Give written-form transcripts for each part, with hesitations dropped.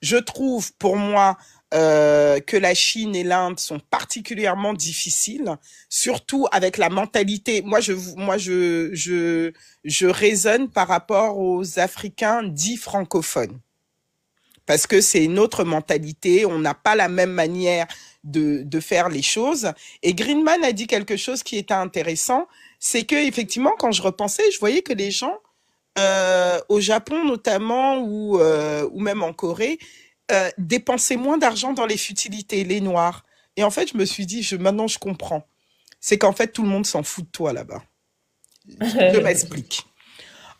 Je trouve, pour moi, que la Chine et l'Inde sont particulièrement difficiles, surtout avec la mentalité. Je raisonne par rapport aux Africains dits francophones parce que c'est une autre mentalité, on n'a pas la même manière de faire les choses. Et Greenman a dit quelque chose qui était intéressant, c'est que effectivement, quand je repensais, je voyais que les gens, au Japon notamment, ou même en Corée, dépensaient moins d'argent dans les futilités, les noirs. Et en fait, je me suis dit, maintenant je comprends. C'est qu'en fait, tout le monde s'en fout de toi là-bas. Je m'explique.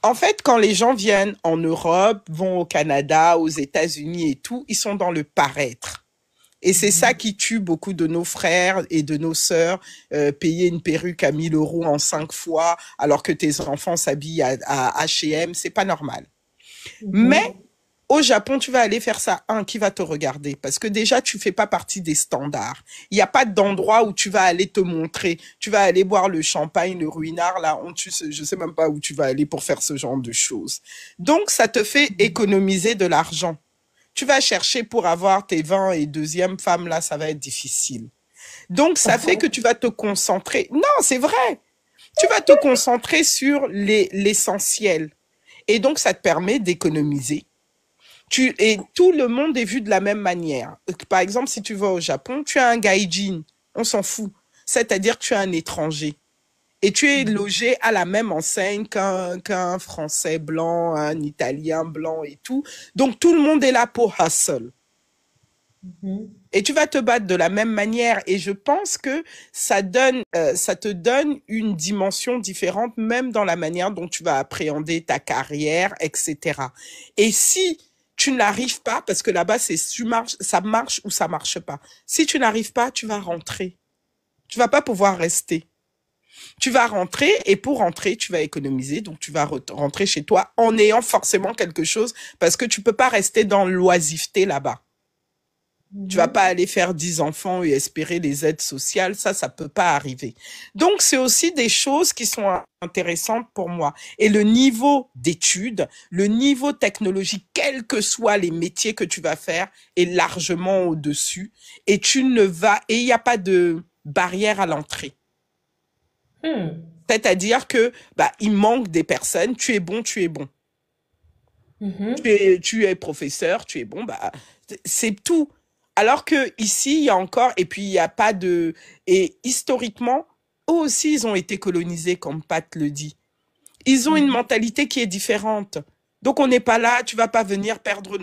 En fait, quand les gens viennent en Europe, vont au Canada, aux États-Unis et tout, ils sont dans le paraître. Et c'est ça qui tue beaucoup de nos frères et de nos sœurs. Payer une perruque à 1000 euros en 5 fois, alors que tes enfants s'habillent à H&M, c'est pas normal. Mais au Japon, tu vas aller faire ça. Qui va te regarder? Parce que déjà, tu fais pas partie des standards. Il n'y a pas d'endroit où tu vas aller te montrer. Tu vas aller boire le champagne, le ruinard, là, je sais même pas où tu vas aller pour faire ce genre de choses. Donc, ça te fait économiser de l'argent. Tu vas chercher pour avoir tes 20 et deuxième femme, là, ça va être difficile. Donc, ça fait que tu vas te concentrer. Non, c'est vrai. Tu vas te concentrer sur l'essentiel. Et donc, ça te permet d'économiser. Et tout le monde est vu de la même manière. Par exemple, si tu vas au Japon, tu as un gaijin, on s'en fout. C'est-à-dire que tu es un étranger. Et tu es logé à la même enseigne qu'un Français blanc, un Italien blanc et tout. Donc, tout le monde est là pour hustle. Et tu vas te battre de la même manière. Et je pense que ça te donne une dimension différente, même dans la manière dont tu vas appréhender ta carrière, etc. Et si tu n'arrives pas, parce que là-bas, ça marche ou ça marche pas. Si tu n'arrives pas, tu vas rentrer. Tu vas pas pouvoir rester. Tu vas rentrer et pour rentrer, tu vas économiser. Donc, tu vas rentrer chez toi en ayant forcément quelque chose parce que tu peux pas rester dans l'oisiveté là-bas. Tu vas pas aller faire 10 enfants et espérer les aides sociales. Ça peut pas arriver. Donc, c'est aussi des choses qui sont intéressantes pour moi. Et le niveau d'études, le niveau technologique, quels que soient les métiers que tu vas faire, est largement au-dessus. Et il n'y a pas de barrière à l'entrée. C'est-à-dire que, il manque des personnes. Tu es bon, tu es bon. Tu es professeur, tu es bon, c'est tout. Alors que ici, il y a encore, et puis il n'y a pas de... Et historiquement, eux aussi, ils ont été colonisés, comme Pat le dit. Ils ont une mentalité qui est différente. Donc, on n'est pas là, tu vas pas venir perdre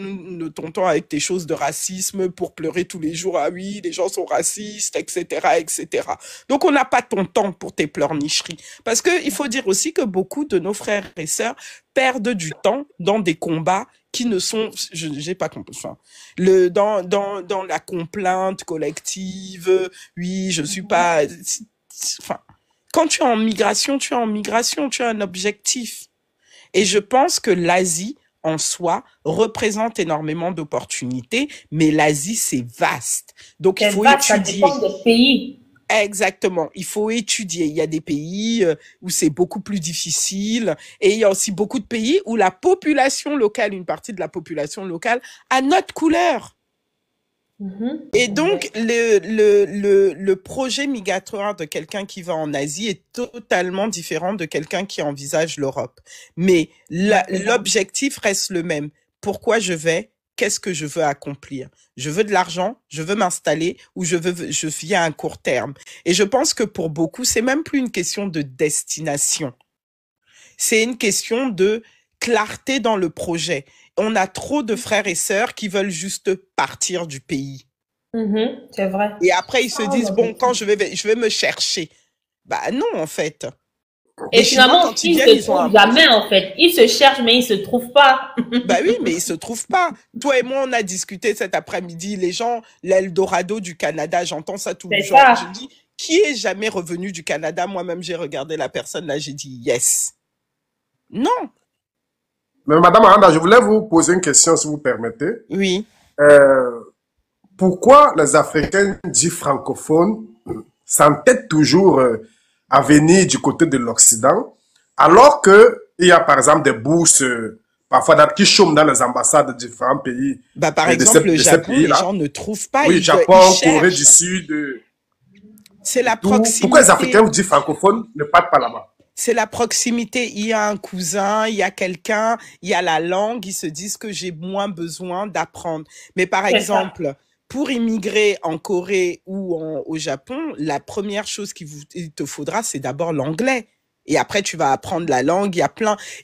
ton temps avec tes choses de racisme pour pleurer tous les jours. Ah oui, les gens sont racistes, etc., etc. Donc, on n'a pas ton temps pour tes pleurnicheries. Parce que il faut dire aussi que beaucoup de nos frères et sœurs perdent du temps dans des combats qui ne sont, j'ai pas compris, enfin, dans la complainte collective, oui, je suis pas, enfin, quand tu es en migration, tu es en migration, tu as un objectif. Et je pense que l'Asie, en soi, représente énormément d'opportunités, mais l'Asie, c'est vaste. Donc, il faut étudier. Ça dépend des pays. Exactement, il faut étudier. Il y a des pays où c'est beaucoup plus difficile et il y a aussi beaucoup de pays où la population locale, une partie de la population locale, a notre couleur. Et donc, le projet migratoire de quelqu'un qui va en Asie est totalement différent de quelqu'un qui envisage l'Europe. Mais l'objectif reste le même. Pourquoi je vais? Qu'est-ce que je veux accomplir? Je veux de l'argent, je veux m'installer ou je viens à un court terme. Et je pense que pour beaucoup, c'est même plus une question de destination. C'est une question de clarté dans le projet. On a trop de frères et sœurs qui veulent juste partir du pays. C'est vrai. Et après, ils se disent, bon, quand je vais me chercher. Non, en fait. Et finalement, ils se trouvent jamais, en fait. Ils se cherchent, mais ils se trouvent pas. Oui, mais ils se trouvent pas. Toi et moi, on a discuté cet après-midi. Les gens, l'Eldorado du Canada, j'entends ça tout le jour. Je dis, qui est jamais revenu du Canada? Moi-même, j'ai regardé la personne là, j'ai dit, yes. Non. Mais Madame Aranda, je voulais vous poser une question, si vous permettez. Oui. Pourquoi les Africains dits francophones s'entêtent toujours à venir du côté de l'Occident, alors qu'il y a par exemple des bourses parfois qui chôment dans les ambassades de différents pays. Bah, par exemple, le Japon, les gens ne trouvent pas. Oui, Japon, Corée du Sud. C'est la proximité. Pourquoi les Africains dits francophones ne partent pas là-bas? C'est la proximité. Il y a un cousin, il y a quelqu'un, il y a la langue. Ils se disent que j'ai moins besoin d'apprendre. Mais par exemple, pour immigrer en Corée ou au Japon, la première chose il te faudra, c'est d'abord l'anglais. Et après, tu vas apprendre la langue.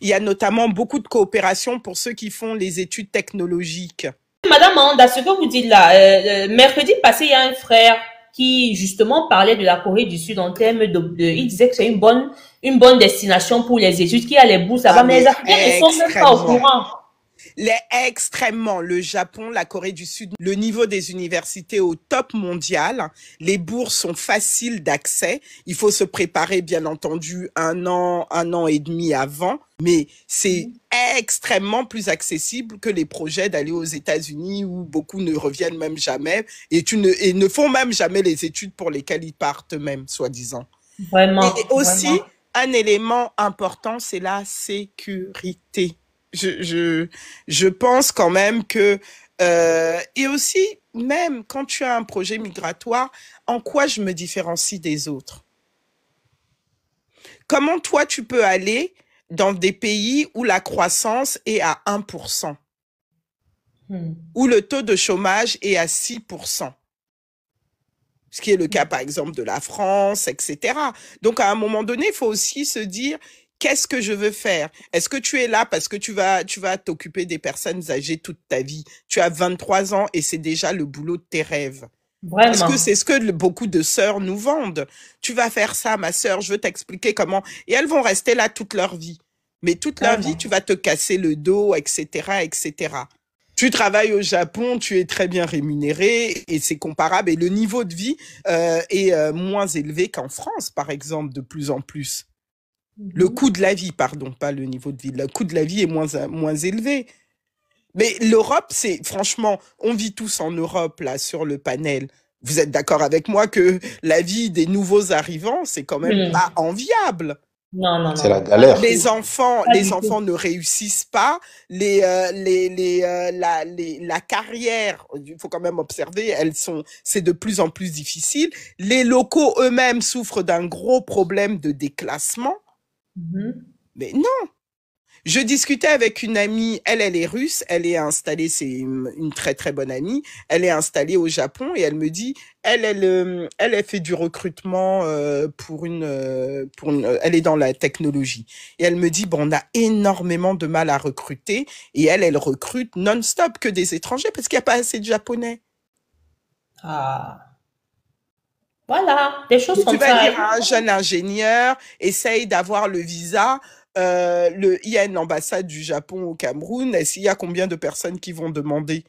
Il y a notamment beaucoup de coopération pour ceux qui font les études technologiques. Madame Anda, ce que vous dites là, mercredi passé, il y a un frère qui justement parlait de la Corée du Sud en termes il disait que c'est une bonne destination pour les études, qu'il y a les bourses là-bas, mais les Africains ne sont même pas au courant. Extrêmement. Le Japon, la Corée du Sud, le niveau des universités au top mondial. Les bourses sont faciles d'accès. Il faut se préparer, bien entendu, un an et demi avant. Mais c'est extrêmement plus accessible que les projets d'aller aux États-Unis où beaucoup ne reviennent même jamais et ne font même jamais les études pour lesquelles ils partent même, soi-disant. Vraiment. Et aussi, un élément important, c'est la sécurité. Je pense quand même que et aussi même quand tu as un projet migratoire, en quoi je me différencie des autres? Comment toi tu peux aller dans des pays où la croissance est à 1%, où le taux de chômage est à 6%, ce qui est le cas par exemple de la France, etc. Donc à un moment donné, il faut aussi se dire qu'est-ce que je veux faire? Est-ce que tu es là parce que tu vas t'occuper des personnes âgées toute ta vie? Tu as 23 ans et c'est déjà le boulot de tes rêves. Vraiment. Parce que c'est ce que beaucoup de sœurs nous vendent. Tu vas faire ça, ma sœur, je veux t'expliquer comment. Et elles vont rester là toute leur vie. Mais toute leur vie, tu vas te casser le dos, etc., etc. Tu travailles au Japon, tu es très bien rémunéré et c'est comparable. Et le niveau de vie est moins élevé qu'en France, par exemple, de plus en plus. Le coût de la vie, pardon, pas le niveau de vie. Le coût de la vie est moins élevé. Mais l'Europe, franchement, on vit tous en Europe, là, sur le panel. Vous êtes d'accord avec moi que la vie des nouveaux arrivants, c'est quand même pas enviable. Non. C'est la galère. Les enfants ne réussissent pas. La carrière, il faut quand même observer, c'est de plus en plus difficile. Les locaux eux-mêmes souffrent d'un gros problème de déclassement. Mais non. Je discutais avec une amie, elle est russe, elle est installée, c'est une très très bonne amie, elle est installée au Japon et elle me dit, elle fait du recrutement elle est dans la technologie. Et elle me dit, bon, on a énormément de mal à recruter et elle recrute non-stop que des étrangers parce qu'il n'y a pas assez de Japonais. Ah. Voilà, des choses comme ça. Tu vas dire à un jeune ingénieur, essaye d'avoir le visa. Il y a une ambassade du Japon au Cameroun. Est-ce qu'il y a combien de personnes qui vont demander?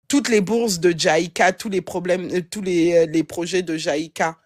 Toutes les bourses de JICA, tous les problèmes, tous les projets de JICA.